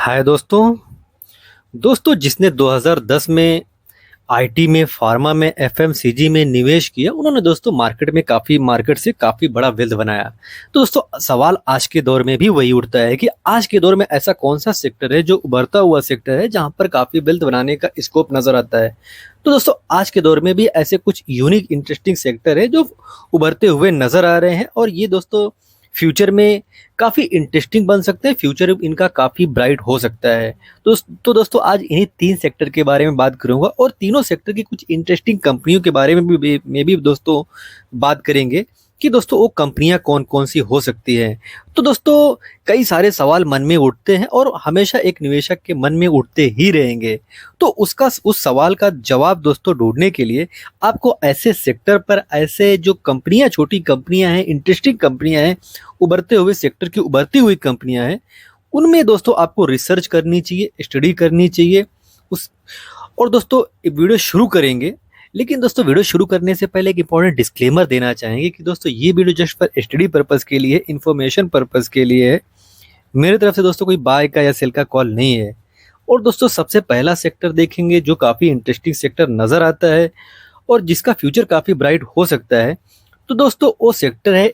हाय दोस्तों। जिसने 2010 में आईटी में, फार्मा में, एफएमसीजी में निवेश किया, उन्होंने दोस्तों मार्केट से काफी बड़ा वेल्थ बनाया। तो दोस्तों सवाल आज के दौर में भी वही उठता है कि आज के दौर में ऐसा कौन सा सेक्टर है जो उभरता हुआ सेक्टर है, जहां पर काफी वेल्थ बनाने का स्कोप नजर आता है। तो दोस्तों आज के दौर में भी ऐसे कुछ यूनिक इंटरेस्टिंग सेक्टर है जो उभरते हुए नजर आ रहे हैं, और ये दोस्तों फ्यूचर में काफी इंटरेस्टिंग बन सकते हैं, फ्यूचर इनका काफी ब्राइट हो सकता है। तो दोस्तों आज इन्हीं तीन सेक्टर के बारे में बात करूंगा, और तीनों सेक्टर की कुछ इंटरेस्टिंग कंपनियों के बारे में भी दोस्तों बात करेंगे कि दोस्तों वो कंपनियां कौन कौन सी हो सकती हैं। तो दोस्तों कई सारे सवाल मन में उठते हैं और हमेशा एक निवेशक के मन में उठते ही रहेंगे। तो उस सवाल का जवाब दोस्तों ढूंढने के लिए आपको ऐसे सेक्टर पर, ऐसे जो कंपनियां, छोटी कंपनियां हैं, इंटरेस्टिंग कंपनियां हैं, उभरते हुए सेक्टर की उभरती हुई कंपनियां हैं, उनमें दोस्तों आपको रिसर्च करनी चाहिए, स्टडी करनी चाहिए। उस और दोस्तों वीडियो शुरू करेंगे, लेकिन दोस्तों वीडियो शुरू करने से पहले एक इंपॉर्टेंट डिस्क्लेमर देना चाहेंगे कि दोस्तों ये video just for study purpose के लिए, इंफॉर्मेशन पर्पस के लिए है। मेरे तरफ से दोस्तों कोई बाय का या सेल का कॉल नहीं है। और दोस्तों सबसे पहला सेक्टर देखेंगे जो काफ़ी इंटरेस्टिंग सेक्टर नज़र आता है और जिसका फ्यूचर काफ़ी ब्राइट हो सकता है। तो दोस्तों वो सेक्टर है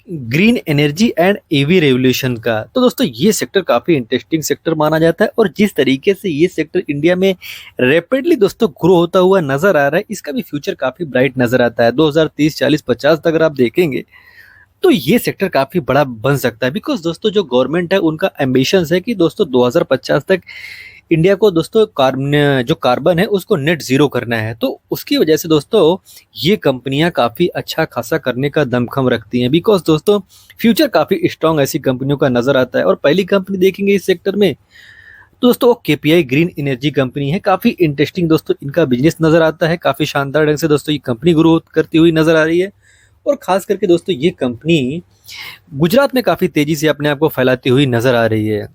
green energy and EV revolution का। तो दोस्तों ये सेक्टर काफी इंटरेस्टिंग सेक्टर माना जाता है, और जिस तरीके से ये सेक्टर इंडिया में रैपिडली दोस्तों ग्रो होता हुआ नजर आ रहा है, इसका भी फ्यूचर काफी ब्राइट नजर आता है। 2030, 40, 50 तक अगर आप देखेंगे तो ये सेक्टर काफी बड़ा बन सकता है, बिकॉज दोस्तों जो गवर्नमेंट है उनका एम्बिशन है कि दोस्तों 2050 तक इंडिया को दोस्तों जो कार्बन है उसको नेट जीरो करना है। तो उसकी वजह से दोस्तों ये कंपनियां काफ़ी अच्छा खासा करने का दमखम रखती हैं, बिकॉज दोस्तों फ्यूचर काफ़ी स्ट्रांग ऐसी कंपनियों का नज़र आता है। और पहली कंपनी देखेंगे इस सेक्टर में तो दोस्तों वो केपीआई ग्रीन एनर्जी कंपनी है। काफ़ी इंटरेस्टिंग दोस्तों इनका बिजनेस नज़र आता है, काफ़ी शानदार ढंग से दोस्तों ये कंपनी ग्रोथ करती हुई नज़र आ रही है। और खास करके दोस्तों ये कंपनी गुजरात में काफ़ी तेज़ी से अपने आप को फैलाती हुई नज़र आ रही है।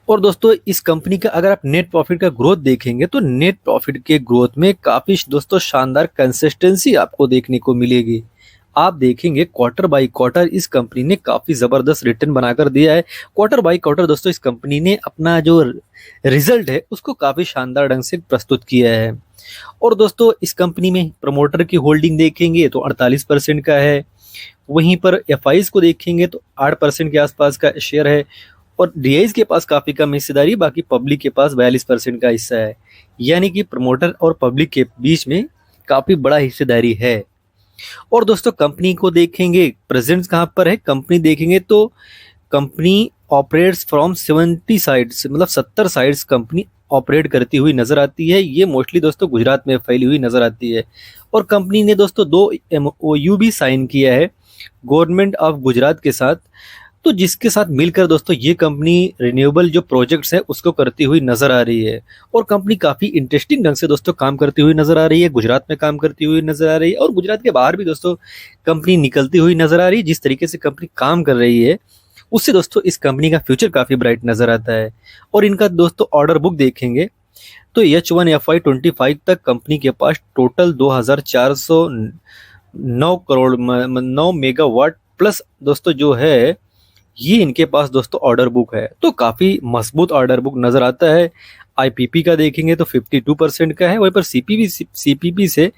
और दोस्तों इस कंपनी का अगर आप नेट प्रॉफिट का ग्रोथ देखेंगे तो नेट प्रॉफिट के ग्रोथ में काफ़ी दोस्तों शानदार कंसिस्टेंसी आपको देखने को मिलेगी। आप देखेंगे क्वार्टर बाय क्वार्टर इस कंपनी ने काफ़ी ज़बरदस्त रिटर्न बनाकर दिया है। क्वार्टर बाय क्वार्टर दोस्तों इस कंपनी ने अपना जो रिजल्ट है उसको काफ़ी शानदार ढंग से प्रस्तुत किया है। और दोस्तों इस कंपनी में प्रमोटर की होल्डिंग देखेंगे तो 48% का है। वहीं पर एफआईज को देखेंगे तो 8% के आसपास का शेयर है, और डीआईज के पास काफ़ी कम हिस्सेदारी, बाकी पब्लिक के पास 42% का हिस्सा है। यानी कि प्रमोटर और पब्लिक के बीच में काफ़ी बड़ा हिस्सेदारी है। और दोस्तों कंपनी को देखेंगे प्रेजेंस कहाँ पर है, कंपनी देखेंगे तो कंपनी ऑपरेट्स फ्रॉम 70 साइट्स, मतलब 70 साइट्स कंपनी ऑपरेट करती हुई नज़र आती है। ये मोस्टली दोस्तों गुजरात में फैली हुई नज़र आती है। और कंपनी ने दोस्तों 2 MOU भी साइन किया है गवर्नमेंट ऑफ गुजरात के साथ, तो जिसके साथ मिलकर दोस्तों ये कंपनी रिन्यूएबल जो प्रोजेक्ट्स है उसको करती हुई नजर आ रही है। और कंपनी काफ़ी इंटरेस्टिंग ढंग से दोस्तों काम करती हुई नजर आ रही है, गुजरात में काम करती हुई नजर आ रही है, और गुजरात के बाहर भी दोस्तों कंपनी निकलती हुई नजर आ रही है। जिस तरीके से कंपनी काम कर रही है उससे दोस्तों इस कंपनी का फ्यूचर काफ़ी ब्राइट नजर आता है। और इनका दोस्तों ऑर्डर बुक देखेंगे तो H1FY25 तक कंपनी के पास टोटल 2409 करोड़ 9 मेगावाट प्लस दोस्तों जो है ये इनके पास दोस्तों ऑर्डर बुक है। तो काफ़ी मजबूत ऑर्डर बुक नज़र आता है। आईपीपी का देखेंगे तो 52% का है, वहीं पर सीपीपी से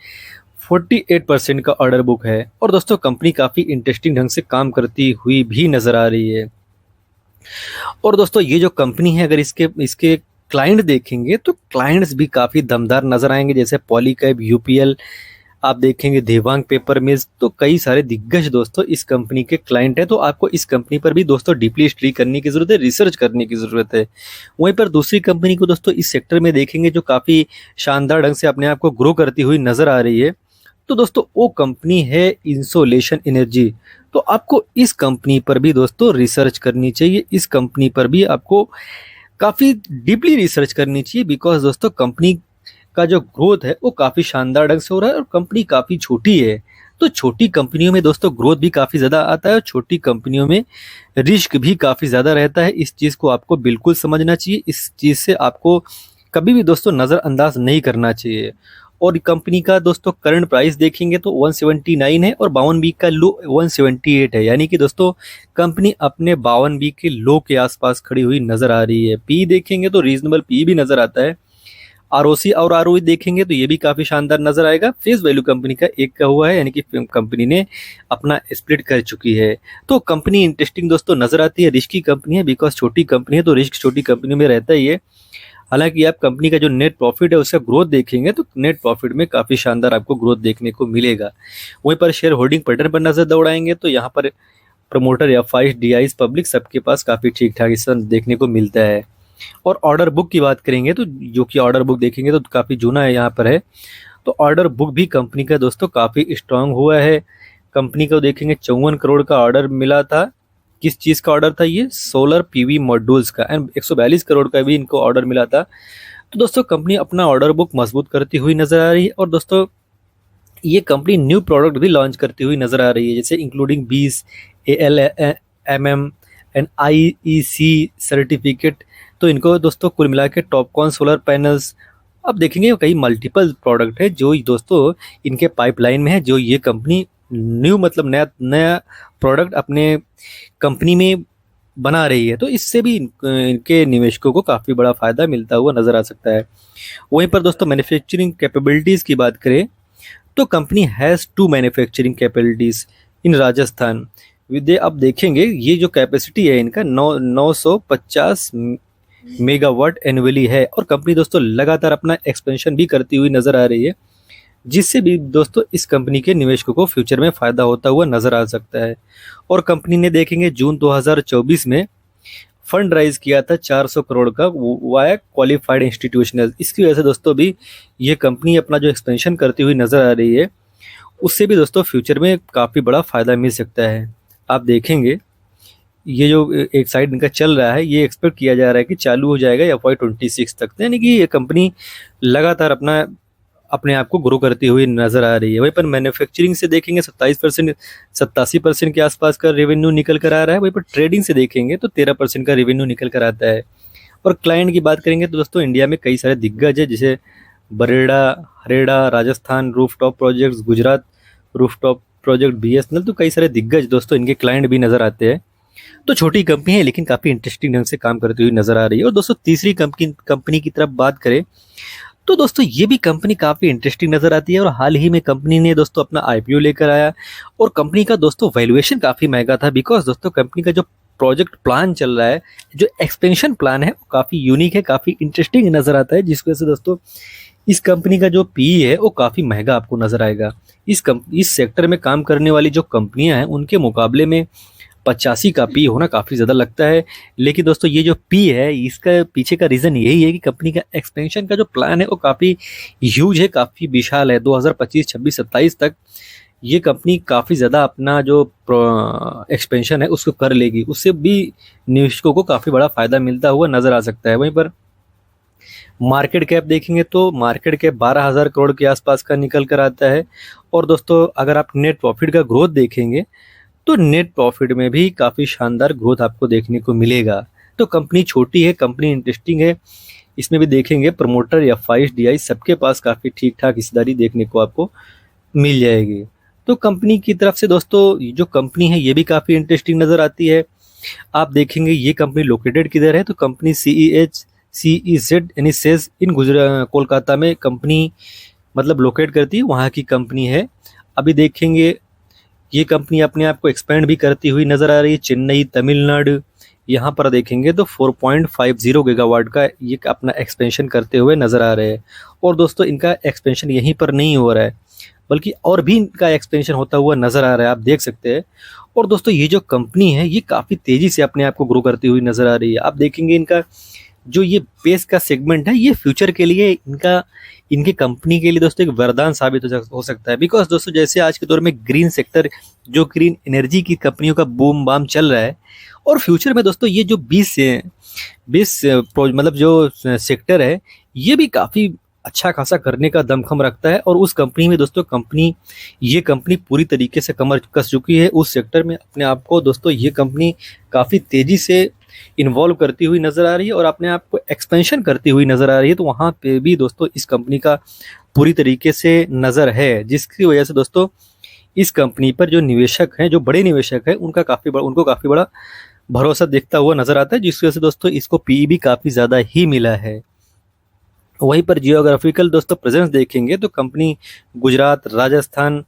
48% का ऑर्डर बुक है। और दोस्तों कंपनी काफ़ी इंटरेस्टिंग ढंग से काम करती हुई भी नज़र आ रही है। और दोस्तों ये जो कंपनी है अगर इसके इसके क्लाइंट देखेंगे तो क्लाइंट्स भी काफ़ी दमदार नज़र आएंगे, जैसे पॉलीकैब, यूपीएल, आप देखेंगे देवांग पेपर मिल्स। तो कई सारे दिग्गज दोस्तों इस कंपनी के क्लाइंट हैं। तो आपको इस कंपनी पर भी दोस्तों डीपली स्टडी करने की ज़रूरत है, रिसर्च करने की ज़रूरत है। वहीं पर दूसरी कंपनी को दोस्तों इस सेक्टर में देखेंगे जो काफ़ी शानदार ढंग से अपने आप को ग्रो करती हुई नज़र आ रही है, तो दोस्तों वो कंपनी है इंसोलेशन एनर्जी। तो आपको इस कंपनी पर भी दोस्तों रिसर्च करनी चाहिए, इस कंपनी पर भी आपको काफ़ी डीपली रिसर्च करनी चाहिए, बिकॉज दोस्तों कंपनी का जो ग्रोथ है वो काफ़ी शानदार ढंग से हो रहा है, और कंपनी काफ़ी छोटी है। तो छोटी कंपनियों में दोस्तों ग्रोथ भी काफ़ी ज़्यादा आता है, और छोटी कंपनियों में रिस्क भी काफ़ी ज़्यादा रहता है। इस चीज़ को आपको बिल्कुल समझना चाहिए, इस चीज़ से आपको कभी भी दोस्तों नज़रअंदाज नहीं करना चाहिए। और कंपनी का दोस्तों करंट प्राइस देखेंगे तो 179 है और 52 वीक का लो 178 है, यानी कि दोस्तों कंपनी अपने 52 वीक के लो के आसपास खड़ी हुई नजर आ रही है। पी देखेंगे तो रीजनेबल पी भी नजर आता है। आरओसी और आरओई देखेंगे तो ये भी काफी शानदार नजर आएगा। फेस वैल्यू कंपनी का 1 का हुआ है, यानी कि कंपनी ने अपना स्प्लिट कर चुकी है। तो कंपनी इंटरेस्टिंग दोस्तों नजर आती है। रिस्की कंपनी है बिकॉज छोटी कंपनी है तो रिस्क छोटी कंपनी में रहता ही है। हालांकि आप कंपनी का जो नेट प्रॉफिट है उसका ग्रोथ देखेंगे तो नेट प्रॉफिट में काफी शानदार आपको ग्रोथ देखने को मिलेगा। वहीं पर शेयर होल्डिंग पैटर्न पर नजर दौड़ाएंगे तो यहाँ पर प्रमोटर या फाइव डीआईज पब्लिक सबके पास काफी ठीक ठाक इस समय देखने को मिलता है। और ऑर्डर बुक की बात करेंगे तो जो कि ऑर्डर बुक देखेंगे तो काफी जूना है यहाँ पर है। तो ऑर्डर बुक भी कंपनी का दोस्तों काफी स्ट्रांग हुआ है। कंपनी को देखेंगे 54 करोड़ का ऑर्डर मिला था। किस चीज का ऑर्डर था? ये सोलर पीवी मॉड्यूल्स का, एंड 142 करोड़ का भी इनको ऑर्डर मिला था। तो दोस्तों कंपनी अपना ऑर्डर बुक मजबूत करती हुई नजर आ रही है। और दोस्तों ये कंपनी न्यू प्रोडक्ट भी लॉन्च करती हुई नजर आ रही है, जैसे इंक्लूडिंग बीस ALMM एंड IEC सर्टिफिकेट। तो इनको दोस्तों कुल मिला के टॉपकॉन सोलर पैनल्स, अब देखेंगे कई मल्टीपल प्रोडक्ट है जो दोस्तों इनके पाइपलाइन में है, जो ये कंपनी न्यू मतलब नया नया प्रोडक्ट अपने कंपनी में बना रही है। तो इससे भी इनके निवेशकों को काफ़ी बड़ा फायदा मिलता हुआ नजर आ सकता है। वहीं पर दोस्तों मैन्युफैक्चरिंग कैपेबिलिटीज़ की बात करें तो कंपनी हैज़ 2 मैन्युफैक्चरिंग कैपेबिलिटीज़ इन राजस्थान। विदे अब देखेंगे ये जो कैपेसिटी है इनका 950 मेगावाट एनुअली है। और कंपनी दोस्तों लगातार अपना एक्सपेंशन भी करती हुई नजर आ रही है, जिससे भी दोस्तों इस कंपनी के निवेशकों को फ्यूचर में फायदा होता हुआ नजर आ सकता है। और कंपनी ने देखेंगे जून 2024 में फंड राइज किया था 400 करोड़ का वाया क्वालिफाइड इंस्टीट्यूशनल। इसकी वजह से दोस्तों भी ये कंपनी अपना जो एक्सपेंशन करती हुई नजर आ रही है, उससे भी दोस्तों फ्यूचर में काफ़ी बड़ा फायदा मिल सकता है। आप देखेंगे ये जो एक साइड इनका चल रहा है, ये एक्सपेक्ट किया जा रहा है कि चालू हो जाएगा FY26 तक, यानी कि ये कंपनी लगातार अपने आप को ग्रो करती हुई नजर आ रही है। वहीं पर मैन्युफैक्चरिंग से देखेंगे 27% 87% के आसपास का रेवेन्यू निकल कर आ रहा है। वहीं पर ट्रेडिंग से देखेंगे तो 13% का रेवेन्यू निकल कर आता है। और क्लाइंट की बात करेंगे तो दोस्तों इंडिया में कई सारे दिग्गज है, जैसे BREDA, HAREDA, Rajasthan rooftop projects, Gujarat rooftop project, BSNL, तो कई सारे दिग्गज दोस्तों इनके क्लाइंट भी नजर आते हैं। तो छोटी कंपनी है लेकिन काफ़ी इंटरेस्टिंग ढंग से काम करती हुई नजर आ रही है। और दोस्तों तीसरी कंपनी की तरफ बात करें तो दोस्तों ये भी कंपनी काफ़ी इंटरेस्टिंग नजर आती है। और हाल ही में कंपनी ने दोस्तों अपना IPO लेकर आया और कंपनी का दोस्तों वैल्यूएशन काफ़ी महंगा था, बिकॉज दोस्तों कंपनी का जो प्रोजेक्ट प्लान चल रहा है, जो एक्सपेंशन प्लान है, वो काफ़ी यूनिक है, काफ़ी इंटरेस्टिंग नजर आता है, जिसकी वजह से दोस्तों इस कंपनी का जो PE है वो काफ़ी महंगा आपको नजर आएगा। इस सेक्टर में काम करने वाली जो कंपनियां हैं उनके मुकाबले में 85 का पी होना काफ़ी ज़्यादा लगता है। लेकिन दोस्तों ये जो पी है इसका पीछे का रीज़न यही है कि कंपनी का एक्सपेंशन का जो प्लान है वो काफ़ी ह्यूज है, काफ़ी विशाल है। 2025, 26, 27 तक ये कंपनी काफ़ी ज़्यादा अपना जो एक्सपेंशन है उसको कर लेगी, उससे भी निवेशकों को काफ़ी बड़ा फायदा मिलता हुआ नज़र आ सकता है। वहीं पर मार्केट कैप देखेंगे तो मार्केट कैप 12,000 करोड़ के आसपास का निकल कर आता है। और दोस्तों अगर आप नेट प्रॉफिट का ग्रोथ देखेंगे तो नेट प्रॉफिट में भी काफ़ी शानदार ग्रोथ आपको देखने को मिलेगा। तो कंपनी छोटी है, कंपनी इंटरेस्टिंग है, इसमें भी देखेंगे प्रमोटर या फाइव DI सबके पास काफ़ी ठीक ठाक हिस्सेदारी देखने को आपको मिल जाएगी। तो कंपनी की तरफ से दोस्तों जो कंपनी है ये भी काफ़ी इंटरेस्टिंग नज़र आती है। आप देखेंगे ये कंपनी लोकेटेड किधर है, तो कंपनी CEZ यानी सेज इन कोलकाता में कंपनी मतलब लोकेट करती है, वहाँ की कंपनी है। अभी देखेंगे ये कंपनी अपने आप को एक्सपेंड भी करती हुई नज़र आ रही है। चेन्नई, तमिलनाडु, यहाँ पर देखेंगे तो 4.50 गीगावाट का ये अपना एक्सपेंशन करते हुए नज़र आ रहे हैं। और दोस्तों इनका एक्सपेंशन यहीं पर नहीं हो रहा है, बल्कि और भी इनका एक्सपेंशन होता हुआ नज़र आ रहा है, आप देख सकते हैं। और दोस्तों ये जो कंपनी है ये काफ़ी तेज़ी से अपने आप को ग्रो करती हुई नज़र आ रही है। आप देखेंगे इनका जो ये बेस का सेगमेंट है ये फ्यूचर के लिए इनके कंपनी के लिए दोस्तों एक वरदान साबित हो सकता है। बिकॉज दोस्तों जैसे आज के दौर में ग्रीन सेक्टर, जो ग्रीन एनर्जी की कंपनियों का बूम बाम चल रहा है, और फ्यूचर में दोस्तों ये जो 20 मतलब जो सेक्टर है ये भी काफ़ी अच्छा खासा करने का दमखम रखता है। और उस कंपनी में दोस्तों ये कंपनी पूरी तरीके से कमर कस चुकी है उस सेक्टर में अपने आप को। दोस्तों ये कंपनी काफ़ी तेज़ी से इन्वॉल्व करती हुई नज़र आ रही है और अपने आप को एक्सपेंशन करती हुई नज़र आ रही है। तो वहाँ पे भी दोस्तों इस कंपनी का पूरी तरीके से नज़र है, जिसकी वजह से दोस्तों इस कंपनी पर जो निवेशक हैं, जो बड़े निवेशक हैं, उनको काफ़ी बड़ा भरोसा दिखता हुआ नज़र आता है, जिसकी वजह से दोस्तों इसको पीई भी काफ़ी ज़्यादा ही मिला है। वहीं पर जियोग्राफिकल दोस्तों प्रेजेंस देखेंगे तो कंपनी गुजरात, राजस्थान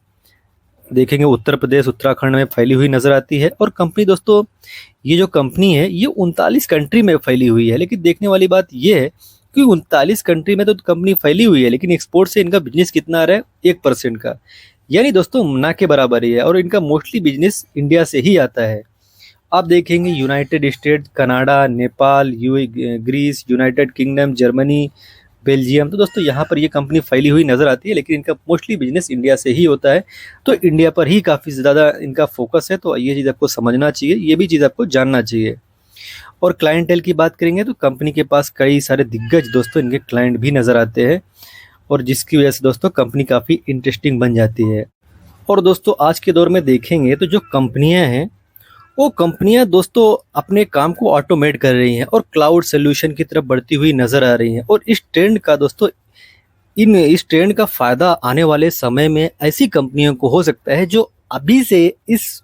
देखेंगे, उत्तर प्रदेश, उत्तराखंड में फैली हुई नज़र आती है। और कंपनी दोस्तों, ये जो कंपनी है ये 39 कंट्री में फैली हुई है। लेकिन देखने वाली बात ये है कि 39 कंट्री में तो कंपनी फैली हुई है, लेकिन एक्सपोर्ट से इनका बिजनेस कितना आ रहा है, 1% का, यानी दोस्तों ना के बराबर ही है। और इनका मोस्टली बिजनेस इंडिया से ही आता है। आप देखेंगे United State, Canada, Nepal, Greece, United Kingdom, Germany, Belgium, तो दोस्तों यहाँ पर ये कंपनी फैली हुई नज़र आती है, लेकिन इनका मोस्टली बिजनेस इंडिया से ही होता है। तो इंडिया पर ही काफ़ी ज़्यादा इनका फोकस है। तो ये चीज़ आपको समझना चाहिए, ये भी चीज़ आपको जानना चाहिए। और क्लाइंटेल की बात करेंगे तो कंपनी के पास कई सारे दिग्गज दोस्तों इनके क्लाइंट भी नज़र आते हैं, और जिसकी वजह से दोस्तों कंपनी काफ़ी इंटरेस्टिंग बन जाती है। और दोस्तों आज के दौर में देखेंगे तो जो कंपनियां हैं, वो कंपनियां दोस्तों अपने काम को ऑटोमेट कर रही हैं और क्लाउड सोल्यूशन की तरफ बढ़ती हुई नज़र आ रही हैं। और इस ट्रेंड का फ़ायदा आने वाले समय में ऐसी कंपनियों को हो सकता है जो अभी से इस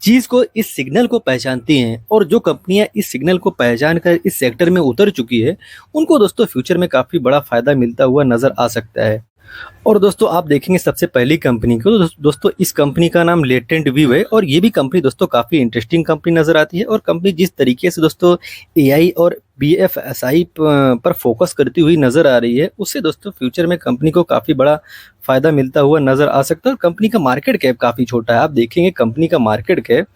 चीज़ को, इस सिग्नल को पहचानती हैं। और जो कंपनियां इस सिग्नल को पहचान कर इस सेक्टर में उतर चुकी है, उनको दोस्तों फ्यूचर में काफ़ी बड़ा फ़ायदा मिलता हुआ नज़र आ सकता है। और दोस्तों आप देखेंगे सबसे पहली कंपनी को, तो दोस्तों इस कंपनी का नाम लेटेंट व्यू है। और ये भी कंपनी दोस्तों काफ़ी इंटरेस्टिंग कंपनी नज़र आती है। और कंपनी जिस तरीके से दोस्तों एआई और बीएफएसआई पर फोकस करती हुई नज़र आ रही है, उससे दोस्तों फ्यूचर में कंपनी को काफ़ी बड़ा फ़ायदा मिलता हुआ नज़र आ सकता है। और कंपनी का मार्केट कैप काफ़ी छोटा है। आप देखेंगे कंपनी का मार्केट कैप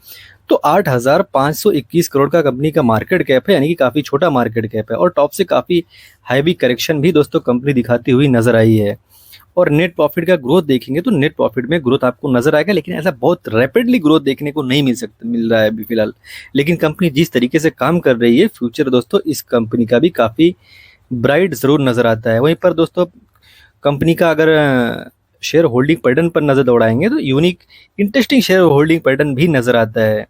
तो 8,521 करोड़ का कंपनी का मार्केट कैप है, यानी कि काफ़ी छोटा मार्केट कैप है। और टॉप से काफ़ी हैवी करेक्शन भी दोस्तों कंपनी दिखाती हुई नज़र आई है। और नेट प्रॉफिट का ग्रोथ देखेंगे तो नेट प्रॉफिट में ग्रोथ आपको नजर आएगा, लेकिन ऐसा बहुत रैपिडली ग्रोथ देखने को नहीं मिल रहा है अभी फिलहाल। लेकिन कंपनी जिस तरीके से काम कर रही है, फ्यूचर दोस्तों इस कंपनी का भी काफ़ी ब्राइट ज़रूर नज़र आता है। वहीं पर दोस्तों कंपनी का अगर शेयर होल्डिंग पैटर्न पर नज़र दौड़ाएंगे तो unique interesting share holding pattern भी नज़र आता है।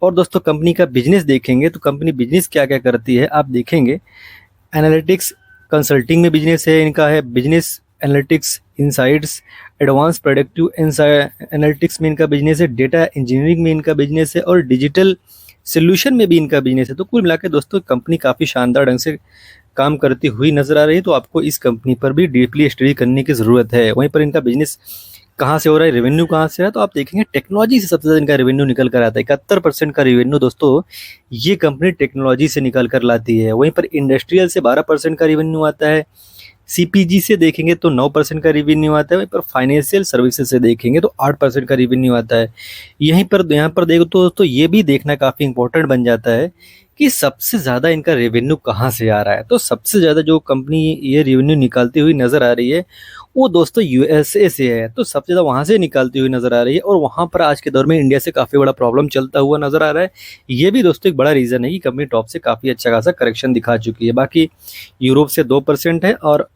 और दोस्तों कंपनी का बिजनेस देखेंगे तो कंपनी बिजनेस क्या क्या करती है, आप देखेंगे एनालिटिक्स कंसल्टिंग में बिजनेस है इनका, है business analytics, insights, advance productive analytics में इनका बिजनेस है, डेटा इंजीनियरिंग में इनका बिजनेस है, और डिजिटल सोल्यूशन में भी इनका बिजनेस है। तो कुल मिलाकर दोस्तों कंपनी काफ़ी शानदार ढंग से काम करती हुई नज़र आ रही है। तो आपको इस कंपनी पर भी डीपली स्टडी करने की ज़रूरत है। वहीं पर इनका बिजनेस कहाँ से हो रहा है, रेवेन्यू कहाँ से है, तो आप देखेंगे टेक्नोलॉजी से सबसे ज़्यादा इनका रेवेन्यू निकल कर आता है। 71% का रेवेन्यू दोस्तों ये कंपनी टेक्नोलॉजी से निकल कर लाती है। वहीं पर इंडस्ट्रियल से 12% का रेवेन्यू आता है। सीपीजी से देखेंगे तो 9% का रेवेन्यू आता है। वहीं पर फाइनेंशियल सर्विसेज से देखेंगे तो 8% का रेवेन्यू आता है। यहाँ पर देखो तो ये भी देखना काफ़ी इंपॉर्टेंट बन जाता है कि सबसे ज़्यादा इनका रेवेन्यू कहाँ से आ रहा है। तो सबसे ज़्यादा जो कंपनी ये रेवेन्यू निकालती हुई नज़र आ रही है, वो दोस्तों यूएसए से है। तो सबसे ज़्यादा वहाँ से निकालती हुई नज़र आ रही है, और वहाँ पर आज के दौर में इंडिया से काफ़ी बड़ा प्रॉब्लम चलता हुआ नज़र आ रहा है। ये भी दोस्तों एक बड़ा रीज़न है कि कंपनी टॉप से काफ़ी अच्छा खासा करेक्शन दिखा चुकी है। बाकी यूरोप से 2% है, और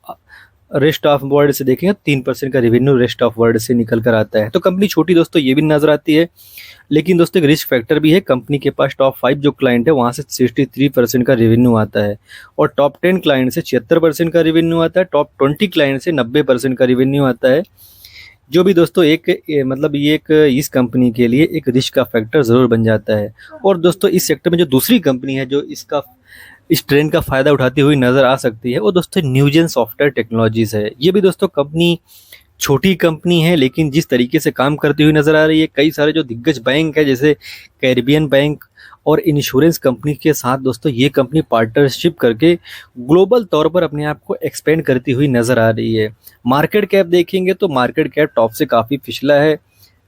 रेस्ट ऑफ वर्ल्ड से देखेंगे 3% का रेवेन्यू रेस्ट ऑफ वर्ल्ड से निकल कर आता है। तो कंपनी छोटी दोस्तों ये भी नज़र आती है, लेकिन दोस्तों एक रिस्क फैक्टर भी है। कंपनी के पास टॉप 5 जो क्लाइंट है वहाँ से 63% का रेवेन्यू आता है, और टॉप 10 क्लाइंट से 76% का रेवेन्यू आता है, टॉप 20 क्लाइंट से 90% का रेवेन्यू आता है। जो भी दोस्तों मतलब ये एक इस कंपनी के लिए एक रिस्क का फैक्टर ज़रूर बन जाता है। और दोस्तों इस सेक्टर में जो दूसरी कंपनी है जो इस ट्रेंड का फ़ायदा उठाती हुई नज़र आ सकती है, वो दोस्तों न्यूजेन सॉफ्टवेयर टेक्नोलॉजीज़ है। ये भी दोस्तों कंपनी छोटी कंपनी है, लेकिन जिस तरीके से काम करती हुई नज़र आ रही है, कई सारे जो दिग्गज बैंक है जैसे कैरिबियन बैंक और इंश्योरेंस कंपनी के साथ दोस्तों ये कंपनी पार्टनरशिप करके ग्लोबल तौर पर अपने आप को एक्सपेंड करती हुई नज़र आ रही है। मार्केट कैप देखेंगे तो मार्केट कैप टॉप से काफ़ी पिछला है,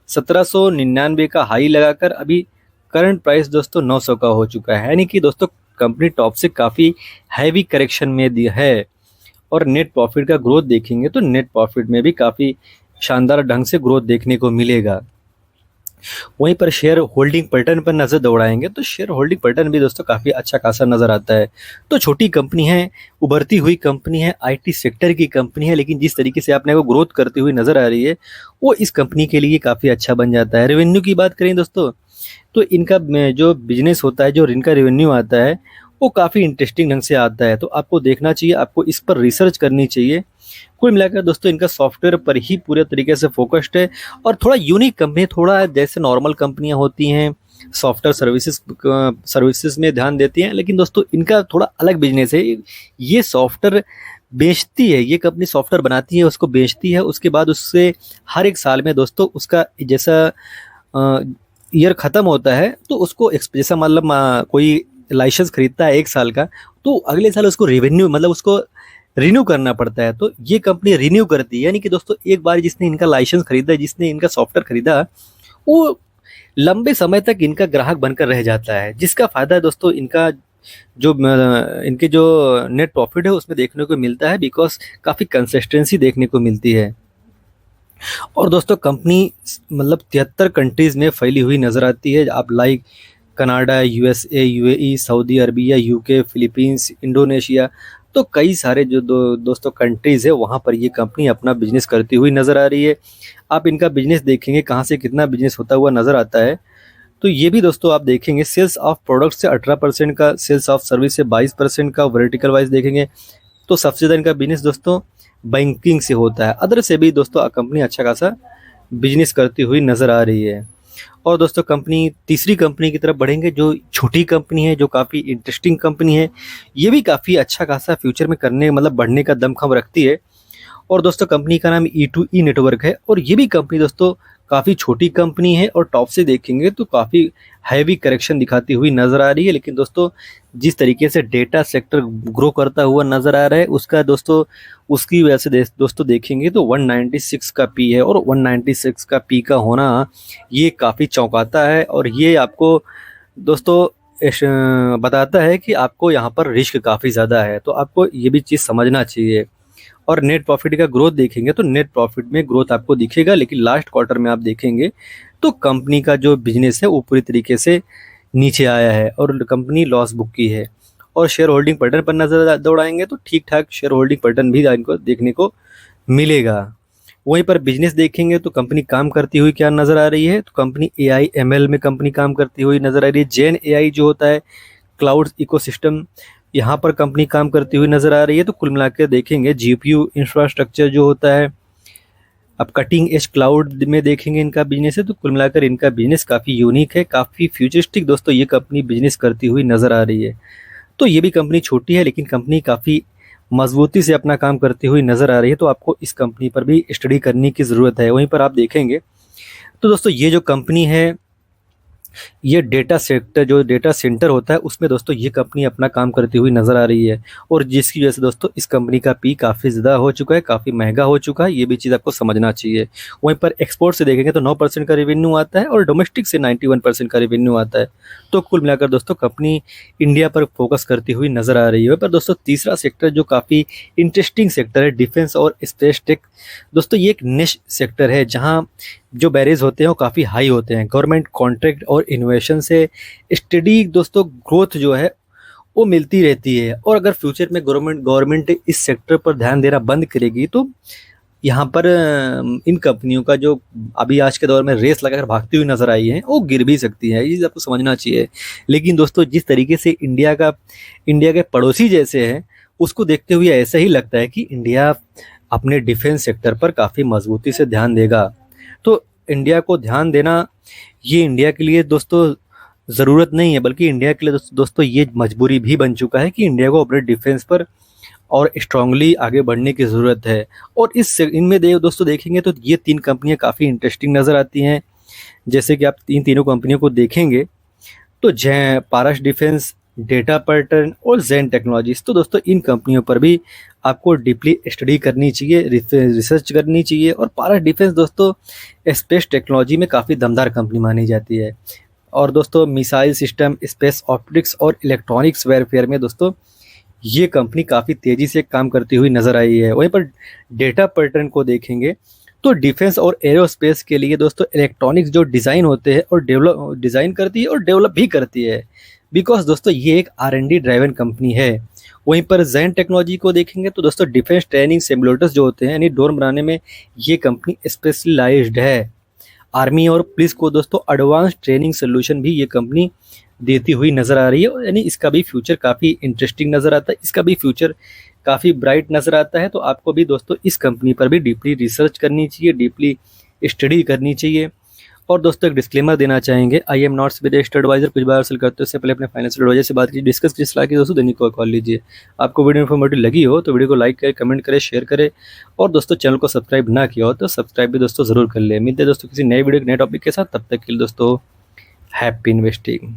1799 का हाई लगाकर अभी करंट प्राइस दोस्तों 900 का हो चुका है, यानी कि दोस्तों कंपनी टॉप से काफ़ी हैवी करेक्शन में दी है। और नेट प्रॉफिट का ग्रोथ देखेंगे तो नेट प्रॉफिट में भी काफ़ी शानदार ढंग से ग्रोथ देखने को मिलेगा। वहीं पर शेयर होल्डिंग पैटर्न पर नज़र दौड़ाएंगे तो शेयर होल्डिंग पैटर्न भी दोस्तों काफ़ी अच्छा खासा नज़र आता है। तो छोटी कंपनी है, उभरती हुई कंपनी है, आईटी सेक्टर की कंपनी है, लेकिन जिस तरीके से आपने वो ग्रोथ करती हुई नज़र आ रही है, वो इस कंपनी के लिए काफ़ी अच्छा बन जाता है। रेवेन्यू की बात करें दोस्तों तो इनका जो बिजनेस होता है, जो इनका रेवेन्यू आता है, वो काफ़ी इंटरेस्टिंग ढंग से आता है, तो आपको देखना चाहिए, आपको इस पर रिसर्च करनी चाहिए। कुल मिलाकर दोस्तों इनका सॉफ्टवेयर पर ही पूरे तरीके से फोकस्ड है और थोड़ा यूनिक कंपनी, थोड़ा जैसे नॉर्मल कंपनियां होती हैं सॉफ्टवेयर सर्विसेज में ध्यान देती हैं, लेकिन दोस्तों इनका थोड़ा अलग बिजनेस है। ये सॉफ्टवेयर बेचती है, ये कंपनी सॉफ्टवेयर बनाती है, उसको बेचती है, उसके बाद उससे हर एक साल में दोस्तों उसका जैसा ईयर ख़त्म होता है तो उसको जैसा मतलब कोई लाइसेंस खरीदता है 1 साल का, तो अगले साल उसको रेवेन्यू मतलब उसको रिन्यू करना पड़ता है, तो ये कंपनी रिन्यू करती है। यानी कि दोस्तों एक बार जिसने इनका लाइसेंस खरीदा, जिसने इनका सॉफ्टवेयर खरीदा, वो लंबे समय तक इनका ग्राहक बनकर रह जाता है, जिसका फ़ायदा है दोस्तों इनका जो इनके जो नेट प्रॉफिट है उसमें देखने को मिलता है, बिकॉज काफ़ी कंसिस्टेंसी देखने को मिलती है। और दोस्तों कंपनी मतलब 73 कंट्रीज़ में फैली हुई नज़र आती है। आप like Canada, USA, UAE, Saudi Arabia, UK, Philippines, Indonesia, तो कई सारे जो दोस्तों कंट्रीज़ है वहाँ पर ये कंपनी अपना बिजनेस करती हुई नज़र आ रही है। आप इनका बिजनेस देखेंगे कहाँ से कितना बिजनेस होता हुआ नज़र आता है, तो ये भी दोस्तों आप देखेंगे सेल्स ऑफ प्रोडक्ट से 18% का, सेल्स ऑफ सर्विस से 22% का, वर्टिकल वाइज देखेंगे तो सबसे ज़्यादा इनका बिजनेस दोस्तों बैंकिंग से होता है। अदर से भी दोस्तों कंपनी अच्छा खासा बिजनेस करती हुई नज़र आ रही है। और दोस्तों कंपनी तीसरी कंपनी की तरफ बढ़ेंगे, जो छोटी कंपनी है, जो काफ़ी इंटरेस्टिंग कंपनी है, ये भी काफ़ी अच्छा खासा फ्यूचर में करने मतलब बढ़ने का दमखम रखती है। और दोस्तों कंपनी का नाम E2E नेटवर्क है, और ये भी कंपनी दोस्तों काफ़ी छोटी कंपनी है और टॉप से देखेंगे तो काफ़ी हैवी करेक्शन दिखाती हुई नज़र आ रही है। लेकिन दोस्तों जिस तरीके से डेटा सेक्टर ग्रो करता हुआ नज़र आ रहा है उसका दोस्तों उसकी वजह से दोस्तों देखेंगे तो 196 का पी है, और 196 का पी का होना ये काफ़ी चौंकाता है, और ये आपको दोस्तों बताता है कि आपको यहाँ पर रिस्क काफ़ी ज़्यादा है, तो आपको ये भी चीज़ समझना चाहिए। और नेट प्रॉफिट का ग्रोथ देखेंगे तो नेट प्रॉफिट में ग्रोथ आपको दिखेगा, लेकिन लास्ट क्वार्टर में आप देखेंगे तो कंपनी का जो बिजनेस है वो पूरी तरीके से नीचे आया है और कंपनी लॉस बुक की है। और शेयर होल्डिंग पैटर्न पर नज़र दौड़ाएंगे तो ठीक ठाक शेयर होल्डिंग पैटर्न भी इनको देखने को मिलेगा। वहीं पर बिजनेस देखेंगे तो कंपनी काम करती हुई क्या नज़र आ रही है, तो कंपनी AI/ML में कंपनी काम करती हुई नज़र आ रही है। जेन AI जो होता है क्लाउड इकोसिस्टम, यहाँ पर कंपनी काम करती हुई नज़र आ रही है। तो कुल मिलाकर देखेंगे GPU इंफ्रास्ट्रक्चर जो होता है, अब कटिंग एज क्लाउड में देखेंगे इनका बिजनेस है, तो कुल मिलाकर इनका बिजनेस काफ़ी यूनिक है, काफ़ी फ्यूचरिस्टिक दोस्तों ये कंपनी बिजनेस करती हुई नज़र आ रही है। तो ये भी कंपनी छोटी है लेकिन कंपनी काफ़ी मजबूती से अपना काम करती हुई नज़र आ रही है, तो आपको इस कंपनी पर भी स्टडी करने की ज़रूरत है। वहीं पर आप देखेंगे तो दोस्तों ये जो कंपनी है, ये डेटा सेक्टर जो डेटा सेंटर होता है उसमें दोस्तों ये कंपनी अपना काम करती हुई नज़र आ रही है, और जिसकी वजह से दोस्तों इस कंपनी का पी काफ़ी ज़्यादा हो चुका है, काफ़ी महंगा हो चुका है, ये भी चीज़ आपको समझना चाहिए। वहीं पर एक्सपोर्ट से देखेंगे तो 9% का रेवेन्यू आता है और डोमेस्टिक से 91% का रेवेन्यू आता है। तो कुल मिलाकर दोस्तों कंपनी इंडिया पर फोकस करती हुई नज़र आ रही है। पर दोस्तों तीसरा सेक्टर जो काफ़ी इंटरेस्टिंग सेक्टर है, डिफेंस और स्पेस टेक, दोस्तों ये एक निश सेक्टर है जहाँ जो बैरियर्स होते हैं वो काफ़ी हाई होते हैं। गवर्नमेंट कॉन्ट्रैक्ट और इन्वेशन से स्टडी दोस्तों ग्रोथ जो है वो मिलती रहती है, और अगर फ्यूचर में गवर्नमेंट इस सेक्टर पर ध्यान देना बंद करेगी तो यहाँ पर इन कंपनियों का जो अभी आज के दौर में रेस लगाकर भागती हुई नज़र आई है वो गिर भी सकती है, ये चीज़ आपको समझना चाहिए। लेकिन दोस्तों जिस तरीके से इंडिया के पड़ोसी जैसे हैं उसको देखते हुए ऐसा ही लगता है कि इंडिया अपने डिफेंस सेक्टर पर काफ़ी मजबूती से ध्यान देगा। तो इंडिया को ध्यान देना ये इंडिया के लिए दोस्तों ज़रूरत नहीं है, बल्कि इंडिया के लिए दोस्तों ये मजबूरी भी बन चुका है कि इंडिया को अपने डिफेंस पर और स्ट्रांगली आगे बढ़ने की ज़रूरत है। और इनमें दोस्तों देखेंगे तो ये 3 कंपनियां काफ़ी इंटरेस्टिंग नज़र आती हैं। जैसे कि आप इन तीनों कंपनियों को देखेंगे तो जै पारस डिफेंस, डेटा पैटर्न और जेन टेक्नोलॉजीज, तो दोस्तों इन कंपनियों पर भी आपको डीपली स्टडी करनी चाहिए, रिसर्च करनी चाहिए। और पारस डिफेंस दोस्तों स्पेस टेक्नोलॉजी में काफ़ी दमदार कंपनी मानी जाती है। और दोस्तों मिसाइल सिस्टम, स्पेस ऑप्टिक्स और इलेक्ट्रॉनिक्स वेरफेयर में दोस्तों ये कंपनी काफ़ी तेज़ी से काम करती हुई नज़र आई है। वहीं पर डेटा पैटर्न को देखेंगे तो डिफेंस और एरोस्पेस के लिए दोस्तों इलेक्ट्रॉनिक्स जो डिज़ाइन होते हैं और डिज़ाइन करती है और डेवलप भी करती है, बिकॉज दोस्तों ये एक R&D ड्राइवन कंपनी है। वहीं पर जैन टेक्नोलॉजी को देखेंगे तो दोस्तों डिफेंस ट्रेनिंग सिमुलेटर्स जो होते हैं यानी ड्रोन बनाने में ये कंपनी स्पेशलाइज्ड है। आर्मी और पुलिस को दोस्तों एडवांस ट्रेनिंग सोल्यूशन भी ये कंपनी देती हुई नज़र आ रही है, यानी इसका भी फ्यूचर काफ़ी इंटरेस्टिंग नज़र आता है, इसका भी फ्यूचर काफ़ी ब्राइट नज़र आता है। तो आपको भी दोस्तों इस कंपनी पर भी डीपली रिसर्च करनी चाहिए, डीपली स्टडी करनी चाहिए। और दोस्तों एक डिस्क्लेमर देना चाहेंगे, I am not suggest adviser, कुछ बार हासिल करते उससे पहले अपने फाइनेंशियल एडवाइजर से बात कीजिए, डिस्कस कीजिए, सलाह की दोस्तों देने को कॉल लीजिए। आपको वीडियो इन्फॉर्मेटिव लगी हो तो वीडियो को लाइक करें, कमेंट करें, शेयर करें, और दोस्तों चैनल को सब्सक्राइब ना किया हो तो सब्सक्राइब भी दोस्तों ज़रूर कर ले। मिलते हैं दोस्तों किसी नए वीडियो नए टॉपिक के साथ, तब तक के लिए दोस्तों हैप्पी इन्वेस्टिंग।